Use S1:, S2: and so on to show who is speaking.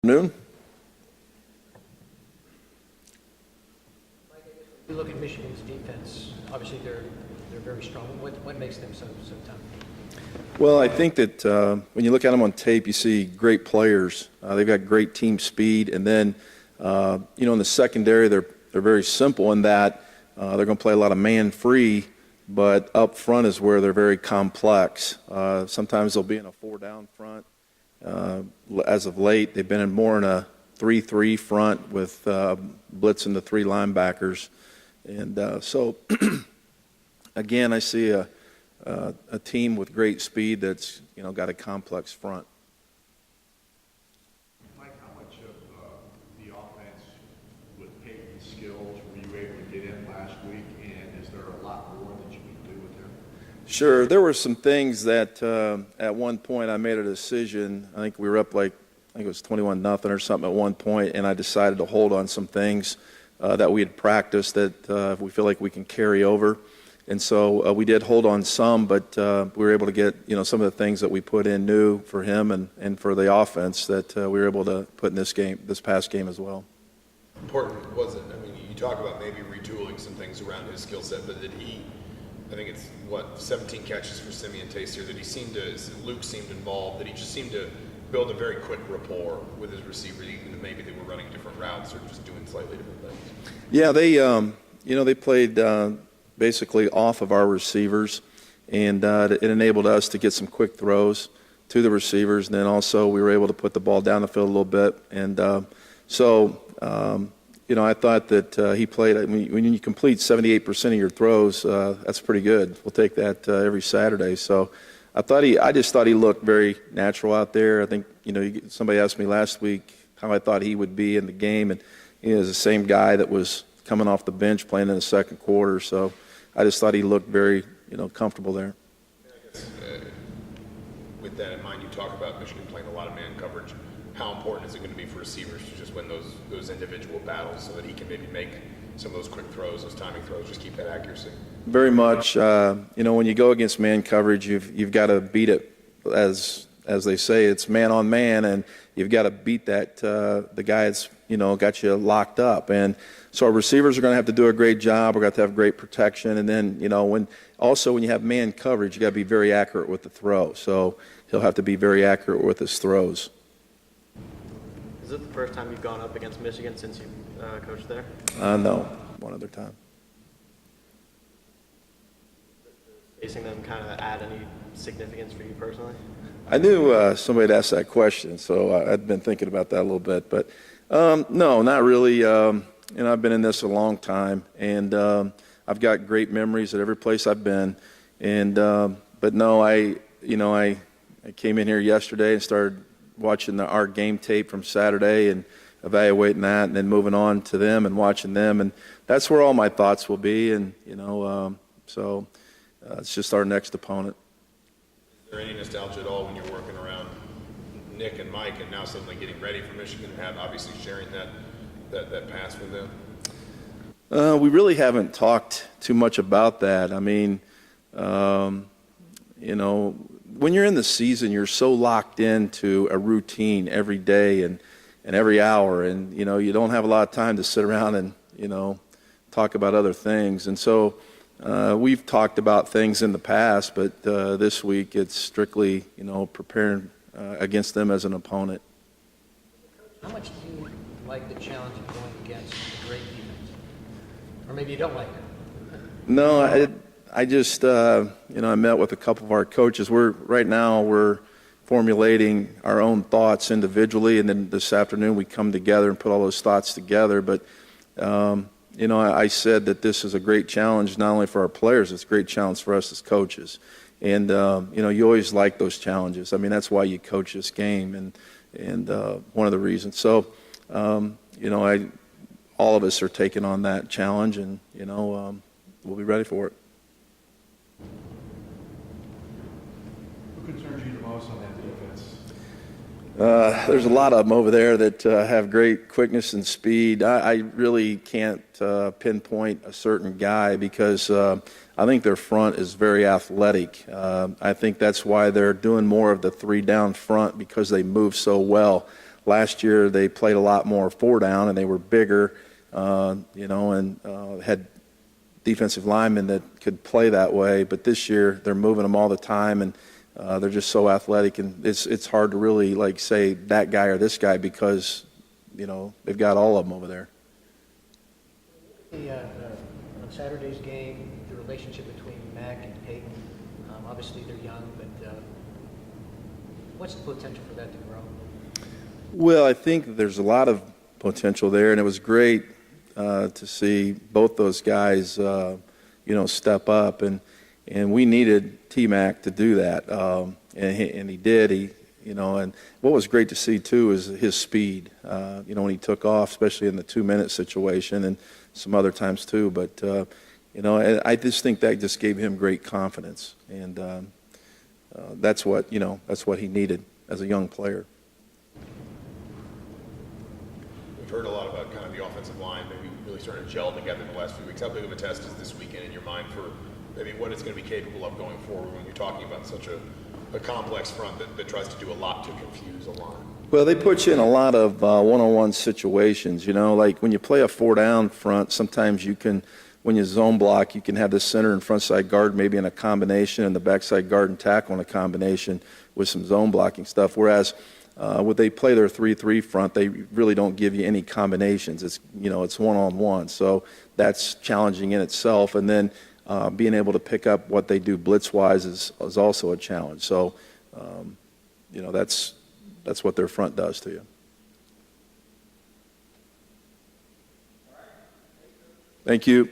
S1: Noon.
S2: You look at Michigan's defense. Obviously, they're very strong. What makes them so tough?
S1: Well, I think that when you look at them on tape, you see great players. They've got great team speed, and then in the secondary, they're very simple in that they're going to play a lot of man free, but up front is where they're very complex. Sometimes they'll be in a 4-down front. As of late, they've been more in a 3-3 front with blitzing the 3 linebackers. And so, again, I see a team with great speed that's, got a complex front.
S3: Mike, how much of the offense with Peyton's skills were you able to get in last week, and is there a lot more that you can do with him?
S1: Sure. There were some things that at one point I made a decision. I think we were up it was 21-0 or something at one point, and I decided to hold on some things that we had practiced that we feel like we can carry over. And so we did hold on some, but we were able to get, some of the things that we put in new for him and for the offense that we were able to put in this past game as well.
S4: Important was it? I mean, you talk about maybe retooling some things around his skill set, but did he, I think it's 17 catches for Simeon Taste here, Luke seemed involved, that he just seemed to build a very quick rapport with his receiver, even if maybe they were running different routes or just doing slightly different things.
S1: Yeah, they played basically off of our receivers, and it enabled us to get some quick throws to the receivers, and then also we were able to put the ball down the field a little bit. And I thought that he played. When you complete 78% of your throws, that's pretty good. We'll take that every Saturday. So I just thought he looked very natural out there. I think somebody asked me last week how I thought he would be in the game, and he was the same guy that was coming off the bench playing in the second quarter. So I just thought he looked very comfortable there.
S4: I guess, with that in mind, you talk about Michigan playing a lot of man coverage. How important is it going to be for receivers to just win those individual battles so that he can maybe make some of those quick throws, those timing throws, just keep that accuracy? Very
S1: much. When you go against man coverage, you've got to beat it, as they say, it's man on man, and you've got to beat that the guy that's got you locked up. And so our receivers are going to have to do a great job. We're going to have great protection, and then when you have man coverage, you got to be very accurate with the throw. So he'll have to be very accurate with his throws.
S5: Is it the first time you've gone up against Michigan since you coached there?
S1: No, one other time.
S5: Facing them kind of add any significance for you personally?
S1: I knew somebody had asked that question, so I'd been thinking about that a little bit. But no, not really. I've been in this a long time, and I've got great memories at every place I've been. And but no, I came in here yesterday and started watching our game tape from Saturday and evaluating that, and then moving on to them and watching them, and that's where all my thoughts will be. And so it's just our next opponent.
S4: Is there any nostalgia at all when you're working around Nick and Mike, and now suddenly getting ready for Michigan and obviously sharing that pass with them?
S1: We really haven't talked too much about that. I mean, when you're in the season, you're so locked into a routine every day and every hour, and you don't have a lot of time to sit around and talk about other things. And so we've talked about things in the past, but this week it's strictly preparing against them as an opponent.
S2: How much do you like the challenge of going against a great defense? Or maybe you don't like it?
S1: No, I just, I met with a couple of our coaches. Right now we're formulating our own thoughts individually, and then this afternoon we come together and put all those thoughts together. But, I said that this is a great challenge not only for our players, it's a great challenge for us as coaches. And, you always like those challenges. I mean, that's why you coach this game, and one of the reasons. So, all of us are taking on that challenge, and, we'll be ready for it.
S3: Who concerns you the most on that defense?
S1: There's a lot of them over there that have great quickness and speed. I really can't pinpoint a certain guy because I think their front is very athletic. I think that's why they're doing more of the 3 down front, because they move so well. last year they played a lot more four down, and they were bigger, and had defensive linemen that could play that way. But this year they're moving them all the time, and they're just so athletic, and it's hard to really say that guy or this guy because they've got all of them over there.
S2: On Saturday's game, the relationship between Mac and Peyton, obviously they're young, but what's the potential for that to grow?
S1: Well, I think there's a lot of potential there, and it was great to see both those guys, step up, and we needed T-Mac to do that, and he did. And what was great to see too is his speed. When he took off, especially in the 2-minute situation, and some other times too. But I just think that just gave him great confidence, and that's what he needed as a young player.
S4: We've heard a lot about kind of the offensive line maybe really starting to gel together in the last few weeks. How big of a test is this weekend in your mind for maybe what it's going to be capable of going forward when you're talking about such a complex front that tries to do a lot to confuse a line?
S1: Well, they put you in a lot of one-on-one situations, like when you play a four-down front, sometimes you can, when you zone block, you can have the center and front side guard maybe in a combination and the backside guard and tackle in a combination with some zone blocking stuff, whereas when they play their 3-3 front, they really don't give you any combinations. It's one-on-one, so that's challenging in itself, and then being able to pick up what they do blitz-wise is also a challenge. So, that's what their front does to you. Thank you.